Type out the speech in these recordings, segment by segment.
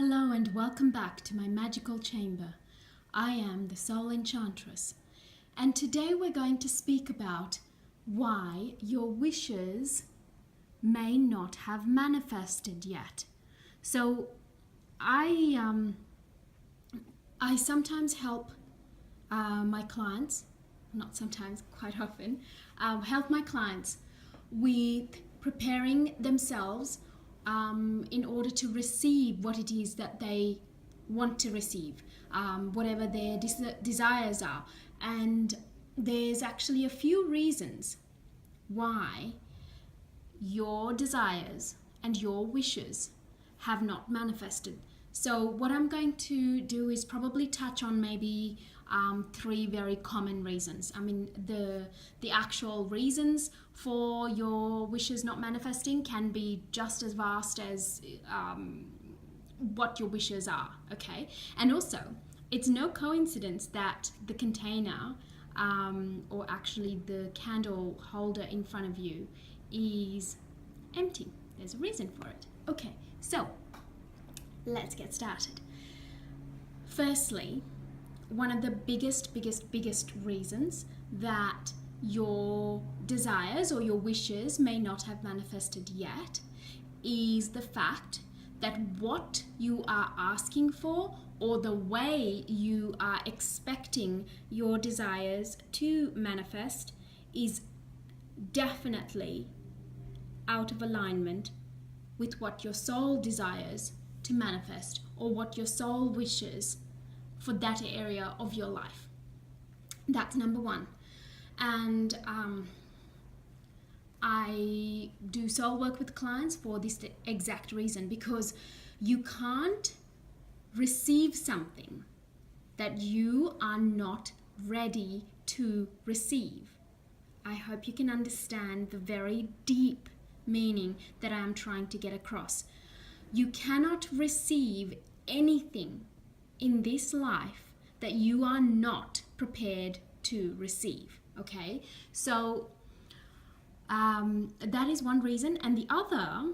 Hello and welcome back to my magical chamber. I am the Soul Enchantress, and today we're going to speak about why your wishes may not have manifested yet. So I sometimes help my clients, not sometimes, quite often, help my clients with preparing themselves in order to receive what it is that they want to receive, whatever their desires are. And there's actually a few reasons why your desires and your wishes have not manifested. So what I'm going to do is probably touch on maybe three very common reasons. I mean, the actual reasons for your wishes not manifesting can be just as vast as what your wishes are, okay? And also, it's no coincidence that the container, or actually the candle holder in front of you, is empty. There's a reason for it. Okay, so let's get started. Firstly, one of the biggest reasons that your desires or your wishes may not have manifested yet is the fact that what you are asking for or the way you are expecting your desires to manifest is definitely out of alignment with what your soul desires to manifest or what your soul wishes for that area of your life. That's number one. And I do soul work with clients for this exact reason, because you can't receive something that you are not ready to receive. I hope you can understand the very deep meaning that I am trying to get across. You cannot receive anything in this life that you are not prepared to receive, okay? So that is one reason. And the other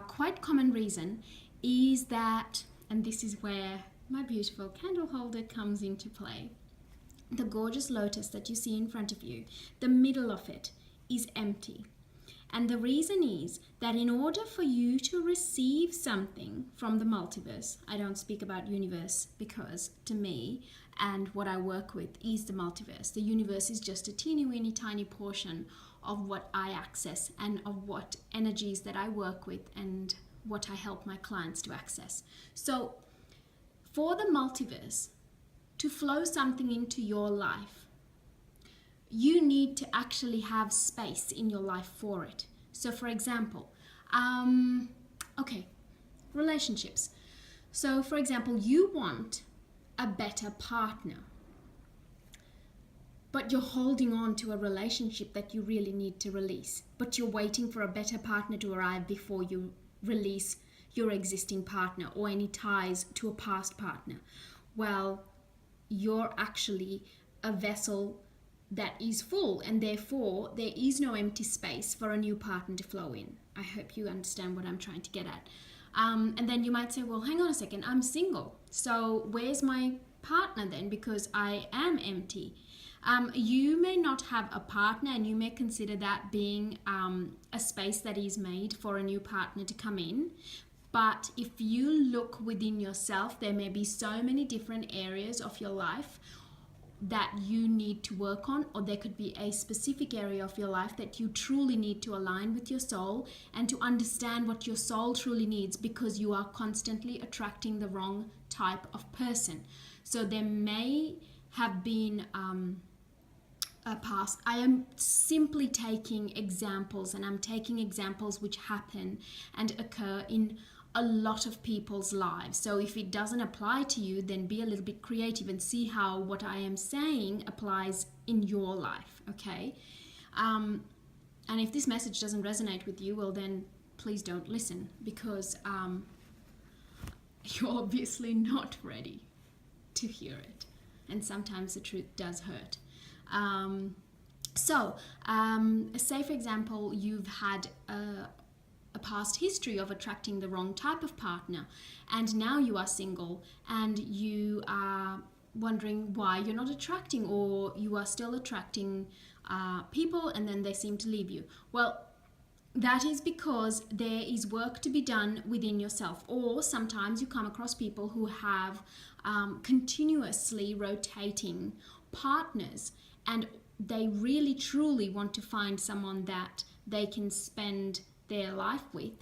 quite common reason is that, and this is where my beautiful candle holder comes into play, the gorgeous lotus that you see in front of you, the middle of it is empty. And the reason is that in order for you to receive something from the multiverse, I don't speak about universe because to me and what I work with is the multiverse. The universe is just a teeny weeny tiny portion of what I access and of what energies that I work with and what I help my clients to access. So for the multiverse to flow something into your life, you need to actually have space in your life for it. So for example, relationships. So for example, you want a better partner, but you're holding on to a relationship that you really need to release, but you're waiting for a better partner to arrive before you release your existing partner or any ties to a past partner. Well, you're actually a vessel that is full, and therefore there is no empty space for a new partner to flow in. I hope you understand what I'm trying to get at. And then you might say, well, hang on a second, I'm single, so where's my partner then, because I am empty? You may not have a partner, and you may consider that being a space that is made for a new partner to come in. But if you look within yourself, there may be so many different areas of your life that you need to work on, or there could be a specific area of your life that you truly need to align with your soul and to understand what your soul truly needs, because you are constantly attracting the wrong type of person. So there may have been a past. I am simply taking examples, and I'm taking examples which happen and occur in a lot of people's lives. So if it doesn't apply to you, then be a little bit creative and see how what I am saying applies in your life, okay? And if this message doesn't resonate with you, well then please don't listen, because you're obviously not ready to hear it. And sometimes the truth does hurt. Say for example, you've had a a past history of attracting the wrong type of partner, and now you are single and you are wondering why you're not attracting, or you are still attracting people and then they seem to leave you. Well, that is because there is work to be done within yourself. Or sometimes you come across people who have continuously rotating partners, and they really truly want to find someone that they can spend their life with,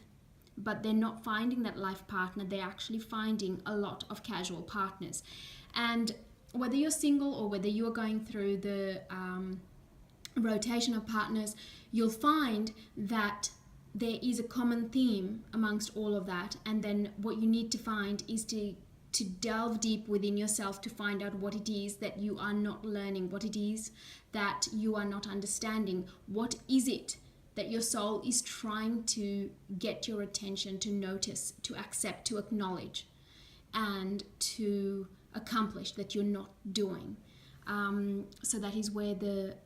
but they're not finding that life partner. They're actually finding a lot of casual partners. And whether you're single or whether you're going through the rotation of partners, you'll find that there is a common theme amongst all of that. And then what you need to find is to delve deep within yourself to find out what it is that you are not learning, what it is that you are not understanding. What is it that your soul is trying to get your attention, to notice, to accept, to acknowledge, and to accomplish that you're not doing? So that is where the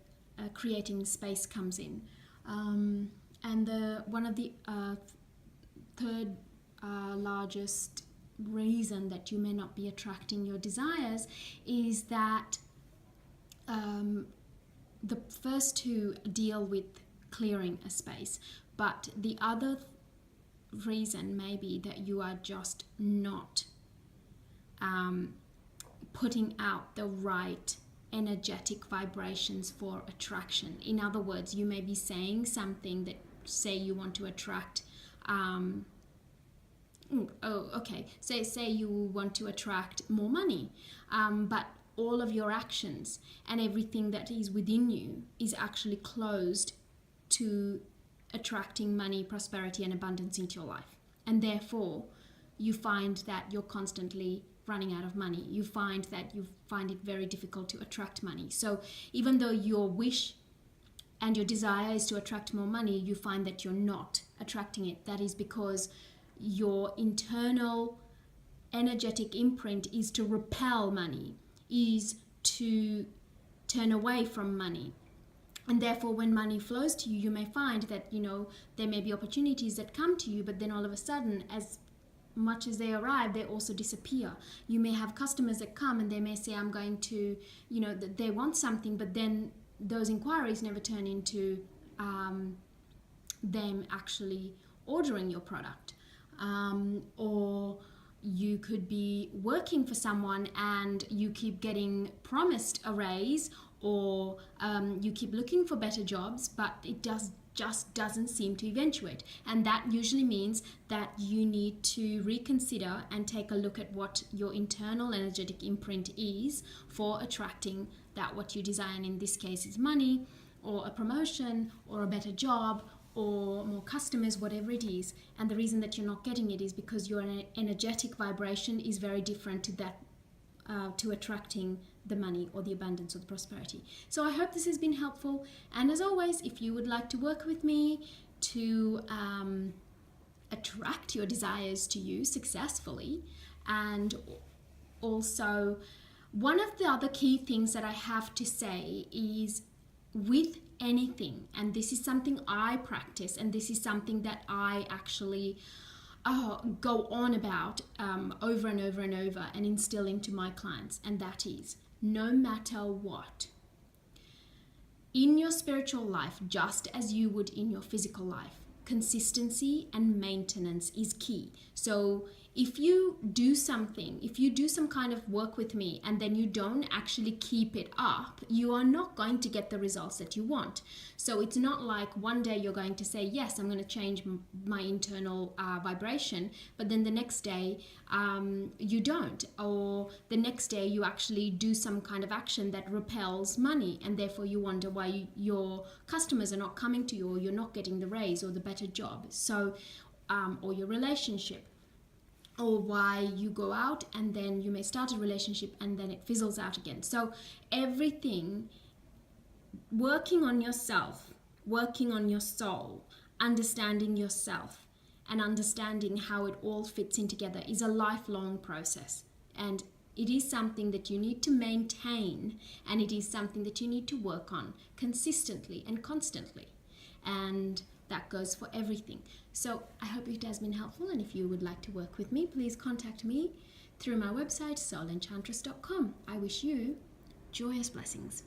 creating space comes in. And one of the third largest reason that you may not be attracting your desires is that the first two deal with clearing a space, but the other reason may be that you are just not putting out the right energetic vibrations for attraction. In other words, you may be saying something that, say you want to attract say you want to attract more money, but all of your actions and everything that is within you is actually closed to attracting money, prosperity, and abundance into your life. And therefore, you find that you're constantly running out of money. You find it very difficult to attract money. So even though your wish and your desire is to attract more money, you find that you're not attracting it. That is because your internal energetic imprint is to repel money, is to turn away from money. And therefore, when money flows to you, you may find that, there may be opportunities that come to you, but then all of a sudden, as much as they arrive, they also disappear. You may have customers that come and they may say, I'm going to, they want something, but then those inquiries never turn into them actually ordering your product. Or you could be working for someone and you keep getting promised a raise, or you keep looking for better jobs, but it just doesn't seem to eventuate. And that usually means that you need to reconsider and take a look at what your internal energetic imprint is for attracting that what you desire. And in this case, is money, or a promotion, or a better job, or more customers, whatever it is. And the reason that you're not getting it is because your energetic vibration is very different to that, to attracting the money or the abundance or the prosperity. So I hope this has been helpful. And as always, if you would like to work with me to attract your desires to you successfully, and also one of the other key things that I have to say is, with anything, and this is something I practice, and this is something that I actually go on about over and over and over and instill into my clients, and that is, no matter what, in your spiritual life, just as you would in your physical life, consistency and maintenance is key. So if you do something, if you do some kind of work with me and then you don't actually keep it up, you are not going to get the results that you want. So it's not like one day you're going to say, yes, I'm going to change my internal vibration, but then the next day you don't, or the next day you actually do some kind of action that repels money, and therefore you wonder why your customers are not coming to you, or you're not getting the raise or the better job, so or your relationship, or why you go out and then you may start a relationship and then it fizzles out again. So everything, working on yourself, working on your soul, understanding yourself, and understanding how it all fits in together is a lifelong process. And it is something that you need to maintain, and it is something that you need to work on consistently and constantly. And That goes for everything. So I hope it has been helpful, and if you would like to work with me, please contact me through my website soulenchantress.com. I wish you joyous blessings.